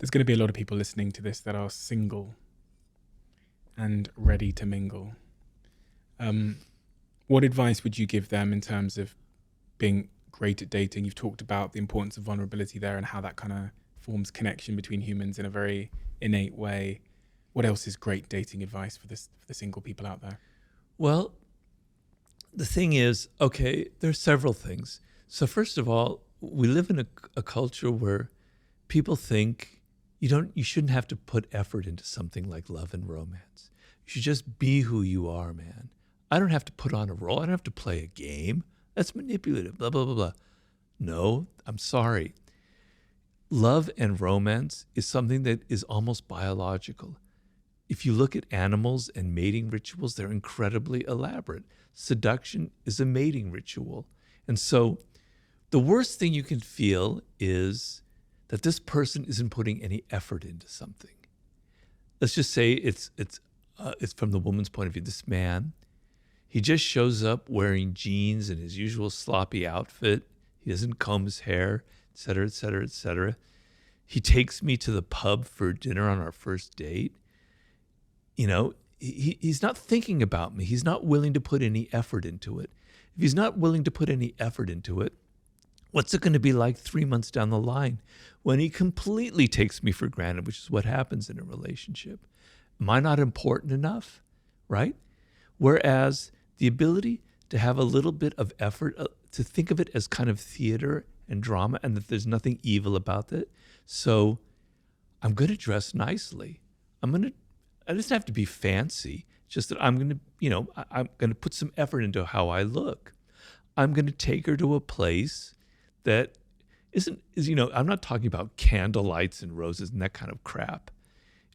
There's going to be a lot of people listening to this that are single and ready to mingle. What advice would you give them in terms of being great at dating? You've talked about the importance of vulnerability there and how that kind of forms connection between humans in a very innate way. What else is great dating advice for the single people out there? Well, the thing is, okay, there's several things. So first of all, we live in a culture where people think you shouldn't have to put effort into something like love and romance. You should just be who you are, man. I don't have to put on a role. I don't have to play a game. That's manipulative, blah, blah, blah, blah. No, I'm sorry. Love and romance is something that is almost biological. If you look at animals and mating rituals, they're incredibly elaborate. Seduction is a mating ritual. And so the worst thing you can feel is that this person isn't putting any effort into something. Let's just say it's from the woman's point of view. This man, he just shows up wearing jeans and his usual sloppy outfit. He doesn't comb his hair, et cetera, et cetera, et cetera. He takes me to the pub for dinner on our first date. You know, he's not thinking about me. He's not willing to put any effort into it. If he's not willing to put any effort into it, what's it going to be like 3 months down the line when he completely takes me for granted, which is what happens in a relationship? Am I not important enough, right? Whereas the ability to have a little bit of effort, to think of it as kind of theater and drama, and that there's nothing evil about it. So I'm going to dress nicely. I just have to be fancy. Just that I'm going to put some effort into how I look. I'm going to take her to a place that I'm not talking about candle lights and roses and that kind of crap.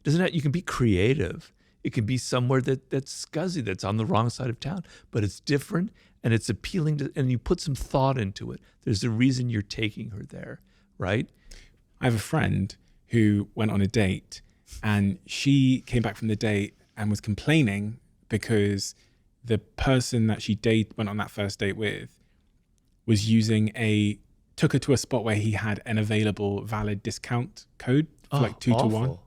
You can be creative. It can be somewhere that's scuzzy, that's on the wrong side of town, but it's different and it's appealing to, and you put some thought into it. There's a reason you're taking her there, right? I have a friend who went on a date and she came back from the date and was complaining because the person that she went on that first date with was took her to a spot where he had an available valid discount code for like 2 to 1.